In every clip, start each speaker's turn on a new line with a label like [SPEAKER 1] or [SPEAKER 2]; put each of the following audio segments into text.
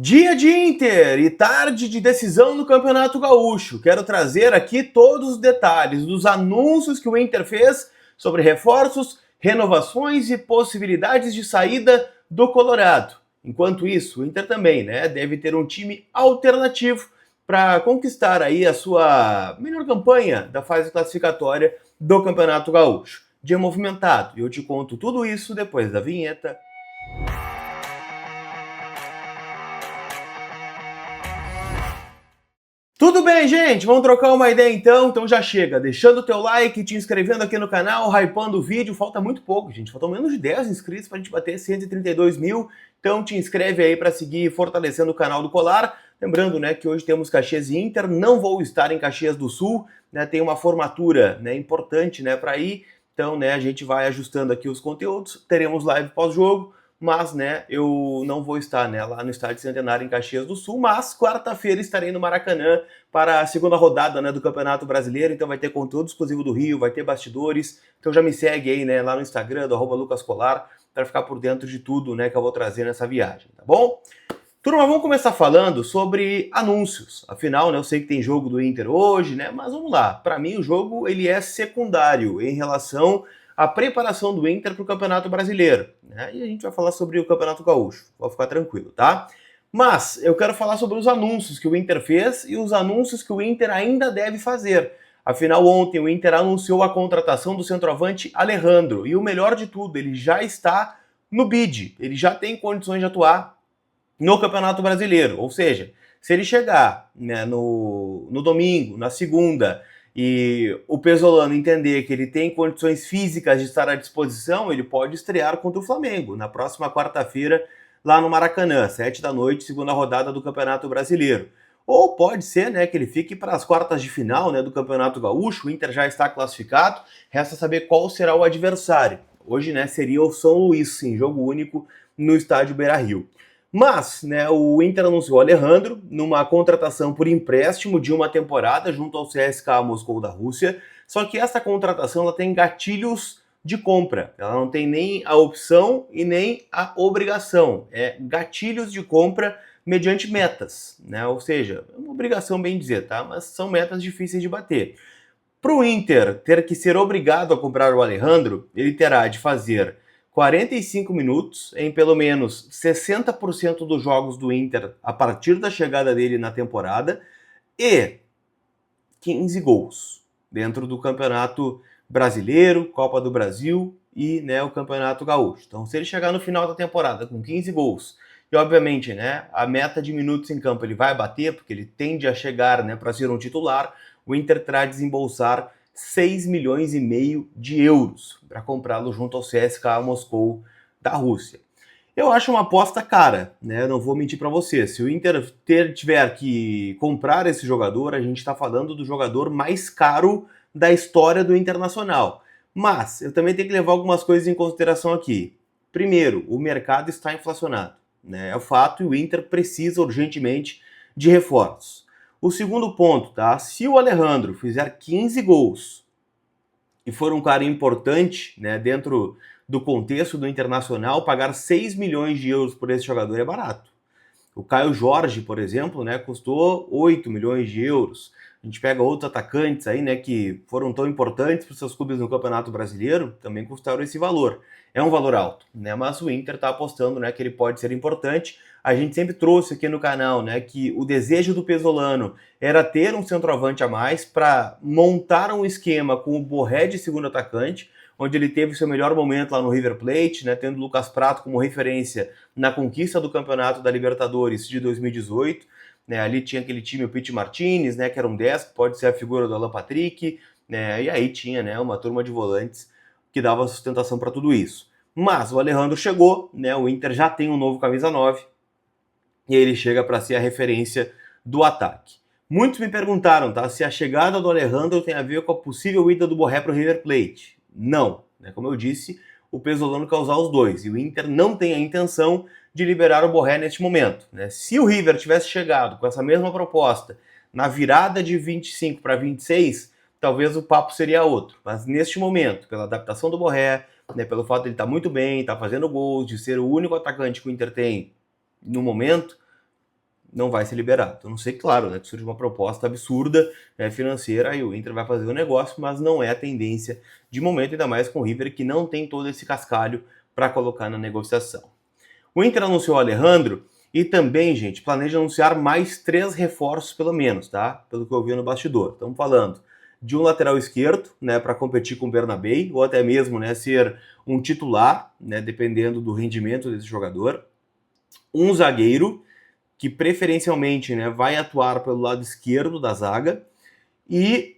[SPEAKER 1] Dia de Inter e tarde de decisão no Campeonato Gaúcho. Quero trazer aqui todos os detalhes dos anúncios que o Inter fez sobre reforços, renovações e possibilidades de saída do Colorado. Enquanto isso, o Inter também, deve ter um time alternativo para conquistar aí a sua melhor campanha da fase classificatória do Campeonato Gaúcho. Dia movimentado, e eu te conto tudo isso depois da vinheta. Tudo bem, gente? Vamos trocar uma ideia então? Então já chega, deixando o teu like, te inscrevendo aqui no canal, hypando o vídeo. Falta muito pouco, gente. Faltam menos de 10 inscritos pra gente bater 132 mil. Então te inscreve aí para seguir fortalecendo o canal do Colar. Lembrando, que hoje temos Caxias e Inter. Não vou estar em Caxias do Sul, tem uma formatura, importante, para ir. Então, a gente vai ajustando aqui os conteúdos. Teremos live pós-jogo. Mas, eu não vou estar, lá no Estádio Centenário em Caxias do Sul, mas quarta-feira estarei no Maracanã para a segunda rodada, do Campeonato Brasileiro, então vai ter conteúdo exclusivo do Rio, vai ter bastidores, então já me segue aí, lá no Instagram, do @lucascolar, para ficar por dentro de tudo, que eu vou trazer nessa viagem, tá bom? Turma, vamos começar falando sobre anúncios. Afinal, eu sei que tem jogo do Inter hoje, mas vamos lá. Para mim, o jogo ele é secundário em relação à preparação do Inter para o Campeonato Brasileiro. E a gente vai falar sobre o Campeonato Gaúcho. Vou ficar tranquilo, tá? Mas eu quero falar sobre os anúncios que o Inter fez e os anúncios que o Inter ainda deve fazer. Afinal, ontem o Inter anunciou a contratação do centroavante Alejandro. E o melhor de tudo, ele já está no bid. Ele já tem condições de atuar no Campeonato Brasileiro, ou seja, se ele chegar no domingo, na segunda, e o Pesolano entender que ele tem condições físicas de estar à disposição, ele pode estrear contra o Flamengo, na próxima quarta-feira, lá no Maracanã, 7 da noite, segunda rodada do Campeonato Brasileiro. Ou pode ser que ele fique para as quartas de final do Campeonato Gaúcho, o Inter já está classificado, resta saber qual será o adversário. Hoje seria o São Luís, sim, jogo único no estádio Beira-Rio. Mas, o Inter anunciou o Alejandro numa contratação por empréstimo de uma temporada junto ao CSKA Moscou da Rússia, só que essa contratação ela tem gatilhos de compra, ela não tem nem a opção e nem a obrigação, é gatilhos de compra mediante metas, ou seja, é uma obrigação bem dizer, tá? Mas são metas difíceis de bater. Para o Inter ter que ser obrigado a comprar o Alejandro, ele terá de fazer 45 minutos em pelo menos 60% dos jogos do Inter a partir da chegada dele na temporada e 15 gols dentro do Campeonato Brasileiro, Copa do Brasil e o Campeonato Gaúcho. Então, se ele chegar no final da temporada com 15 gols e, obviamente, a meta de minutos em campo ele vai bater, porque ele tende a chegar para ser um titular, o Inter terá de desembolsar 6 milhões e meio de euros para comprá-lo junto ao CSKA Moscou da Rússia. Eu acho uma aposta cara, não vou mentir para você. Se o Inter tiver que comprar esse jogador, a gente está falando do jogador mais caro da história do Internacional. Mas eu também tenho que levar algumas coisas em consideração aqui. Primeiro, o mercado está inflacionado, é o fato, e o Inter precisa urgentemente de reforços. O segundo ponto, tá? Se o Alejandro fizer 15 gols e for um cara importante, dentro do contexto do Internacional, pagar 6 milhões de euros por esse jogador é barato. O Caio Jorge, por exemplo, custou 8 milhões de euros. A gente pega outros atacantes aí, que foram tão importantes para os seus clubes no Campeonato Brasileiro, também custaram esse valor. É um valor alto, mas o Inter está apostando, que ele pode ser importante. A gente sempre trouxe aqui no canal, que o desejo do Pesolano era ter um centroavante a mais para montar um esquema com o Borré de segundo atacante, onde ele teve seu melhor momento lá no River Plate, tendo o Lucas Prato como referência na conquista do Campeonato da Libertadores de 2018. Ali tinha aquele time, o Pete Martinez, que era um 10, que pode ser a figura do Alan Patrick, e aí tinha uma turma de volantes que dava sustentação para tudo isso. Mas o Alejandro chegou, o Inter já tem um novo camisa 9, e ele chega para ser a referência do ataque. Muitos me perguntaram, tá, se a chegada do Alejandro tem a ver com a possível ida do Borré para o River Plate. Não, como eu disse, o Pesolano quer usar os dois, e o Inter não tem a intenção de liberar o Borré neste momento. Se o River tivesse chegado com essa mesma proposta na virada de 25 para 26, talvez o papo seria outro. Mas neste momento, pela adaptação do Borré, pelo fato de ele estar muito bem, estar fazendo gols, de ser o único atacante que o Inter tem no momento, não vai ser liberado. A não ser, claro, né, que surge uma proposta absurda, né, financeira, e o Inter vai fazer o negócio, mas não é a tendência de momento, ainda mais com o River, que não tem todo esse cascalho para colocar na negociação. O Inter anunciou o Alejandro e também, gente, planeja anunciar mais 3 reforços pelo menos, tá? Pelo que eu vi no bastidor. Estamos falando de um lateral esquerdo, né, para competir com o Bernabei, ou até mesmo, né, ser um titular, né, dependendo do rendimento desse jogador. Um zagueiro, que preferencialmente, né, vai atuar pelo lado esquerdo da zaga. E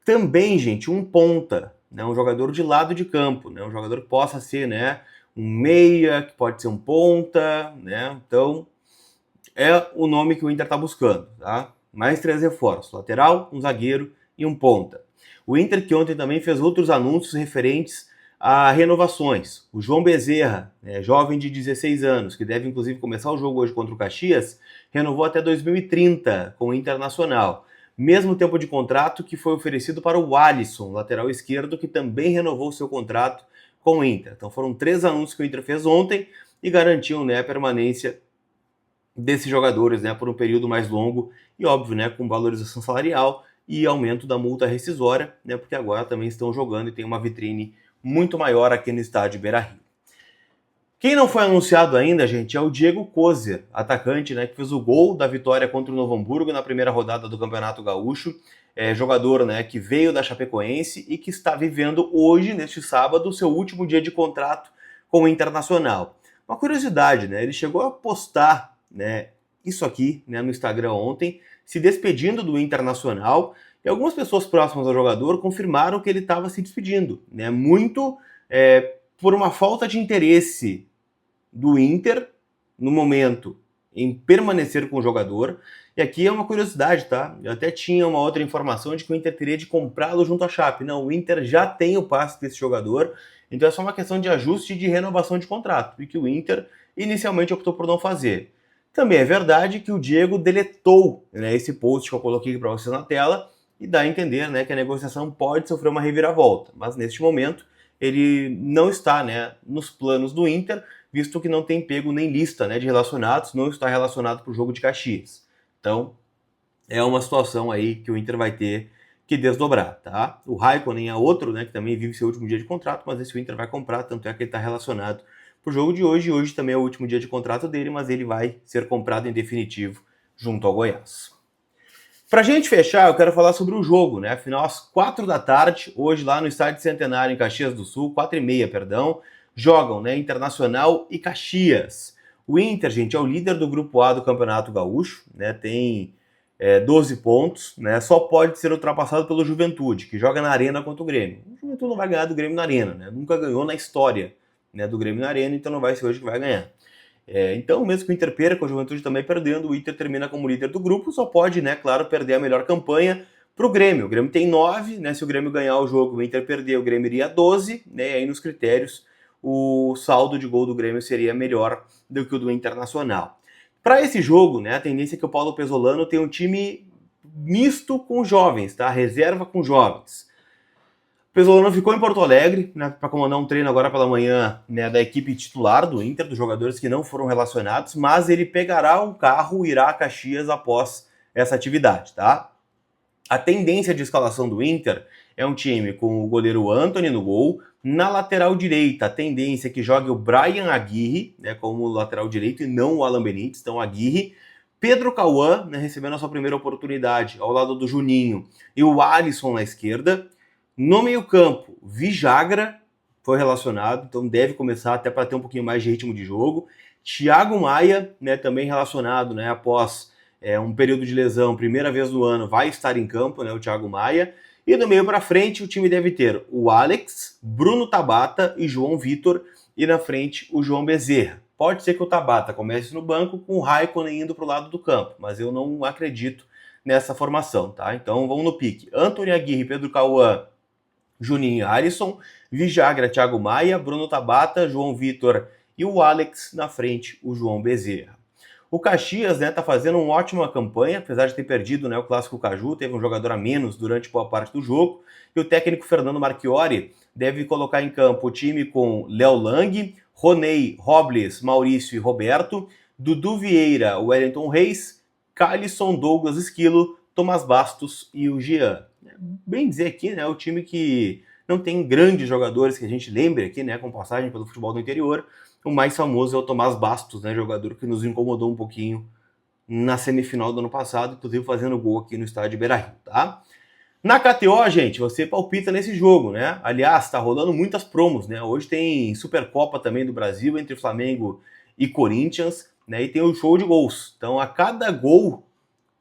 [SPEAKER 1] também, gente, um ponta, né, um jogador de lado de campo, né, um jogador que possa ser, né, um meia, que pode ser um ponta, né? Então, é o nome que o Inter está buscando, tá? Mais 3 reforços, lateral, um zagueiro e um ponta. O Inter que ontem também fez outros anúncios referentes a renovações. O João Bezerra, jovem de 16 anos, que deve inclusive começar o jogo hoje contra o Caxias, renovou até 2030 com o Internacional. Mesmo tempo de contrato que foi oferecido para o Alisson, lateral esquerdo, que também renovou seu contrato com o Inter. Então foram 3 anúncios que o Inter fez ontem e garantiu, né, a permanência desses jogadores, né, por um período mais longo e, óbvio, né, com valorização salarial e aumento da multa rescisória, né, porque agora também estão jogando e tem uma vitrine muito maior aqui no estádio Beira-Rio. Quem não foi anunciado ainda, gente, é o Diego Kozer, atacante, né, que fez o gol da vitória contra o Novo Hamburgo na primeira rodada do Campeonato Gaúcho. Jogador, né, que veio da Chapecoense e que está vivendo hoje, neste sábado, o seu último dia de contrato com o Internacional. Uma curiosidade, né, ele chegou a postar, né, isso aqui, né, no Instagram ontem, se despedindo do Internacional, e algumas pessoas próximas ao jogador confirmaram que ele estava se despedindo, né, muito por uma falta de interesse do Inter, no momento, em permanecer com o jogador. E aqui é uma curiosidade, tá? Eu até tinha uma outra informação de que o Inter teria de comprá-lo junto à Chape. Não, o Inter já tem o passe desse jogador, então é só uma questão de ajuste de renovação de contrato, e que o Inter inicialmente optou por não fazer. Também é verdade que o Diego deletou, né, esse post que eu coloquei para vocês na tela, e dá a entender, né, que a negociação pode sofrer uma reviravolta, mas neste momento ele não está, né, nos planos do Inter, visto que não tem pego nem lista, né, de relacionados, não está relacionado para o jogo de Caxias. Então, é uma situação aí que o Inter vai ter que desdobrar, tá? O Raikkonen é outro, né, que também vive seu último dia de contrato, mas esse o Inter vai comprar, tanto é que ele está relacionado para o jogo de hoje. Hoje também é o último dia de contrato dele, mas ele vai ser comprado em definitivo junto ao Goiás. Pra gente fechar, eu quero falar sobre o jogo, né? Afinal, às 4 da tarde, hoje lá no Estádio Centenário, em Caxias do Sul, 4h30, perdão, jogam, né, Internacional e Caxias. O Inter, gente, é o líder do Grupo A do Campeonato Gaúcho, né? Tem 12 pontos, né? Só pode ser ultrapassado pelo Juventude, que joga na Arena contra o Grêmio. O Juventude não vai ganhar do Grêmio na Arena, né? Nunca ganhou na história, né, do Grêmio na Arena, então não vai ser hoje que vai ganhar. Então, mesmo que o Inter perca, a Juventude também perdendo, o Inter termina como líder do grupo, só pode, né, claro, perder a melhor campanha para o Grêmio. O Grêmio tem 9, né, se o Grêmio ganhar o jogo, o Inter perder, o Grêmio iria a 12, né, e aí nos critérios o saldo de gol do Grêmio seria melhor do que o do Internacional. Para esse jogo, né, a tendência é que o Paulo Pesolano tenha um time misto com jovens, tá? Reserva com jovens. O Pesolano ficou em Porto Alegre, né, para comandar um treino agora pela manhã, né, da equipe titular do Inter, dos jogadores que não foram relacionados, mas ele pegará um carro e irá a Caxias após essa atividade, tá? A tendência de escalação do Inter é um time com o goleiro Antony no gol. Na lateral direita, a tendência é que jogue o Brian Aguirre, né, como lateral direito, e não o Alan Benítez, então Aguirre. Pedro Cauã, né, recebendo a sua primeira oportunidade ao lado do Juninho, e o Alisson na esquerda. No meio-campo, Vijagra foi relacionado, então deve começar até para ter um pouquinho mais de ritmo de jogo. Thiago Maia, né, também relacionado, né, após um período de lesão, primeira vez no ano, vai estar em campo, né, o Thiago Maia. E do meio para frente, o time deve ter o Alex, Bruno Tabata e João Vitor, e na frente o João Bezerra. Pode ser que o Tabata comece no banco com o Raikkonen indo para o lado do campo, mas eu não acredito nessa formação, tá? Então vamos no pique. Antony Aguirre, Pedro Cauã, Juninho, Alisson, Vijagra, Thiago Maia, Bruno Tabata, João Vitor e o Alex na frente, o João Bezerra. O Caxias, né, tá fazendo uma ótima campanha, apesar de ter perdido, né, o Clássico Caju, teve um jogador a menos durante boa parte do jogo, e o técnico Fernando Marchiori deve colocar em campo o time com Léo Lang, Roney, Robles, Maurício e Roberto, Dudu Vieira, Wellington Reis, Calisson, Douglas Esquilo, Tomás Bastos e o Jean. Bem dizer aqui, né, o time que não tem grandes jogadores que a gente lembre aqui, né, com passagem pelo futebol do interior. O mais famoso é o Tomás Bastos, né, jogador que nos incomodou um pouquinho na semifinal do ano passado, inclusive fazendo gol aqui no estádio Beira-Rio, tá? Na KTO, gente, você palpita nesse jogo, né? Aliás, tá rolando muitas promos, né? Hoje tem Supercopa também do Brasil entre Flamengo e Corinthians, né? E tem o show de gols. Então, a cada gol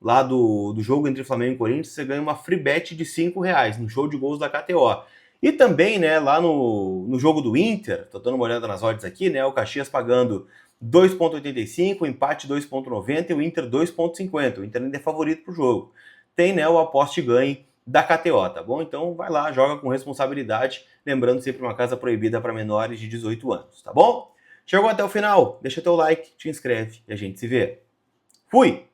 [SPEAKER 1] lá do jogo entre Flamengo e Corinthians, você ganha uma free bet de R$5 no show de gols da KTO. E também, né, lá no jogo do Inter, tô dando uma olhada nas odds aqui, né? O Caxias pagando 2,85, o empate 2,90 e o Inter 2,50. O Inter ainda é favorito pro jogo. Tem, né, o aposte ganhe da KTO, tá bom? Então vai lá, joga com responsabilidade, lembrando sempre uma casa proibida para menores de 18 anos, tá bom? Chegou até o final? Deixa teu like, te inscreve e a gente se vê. Fui!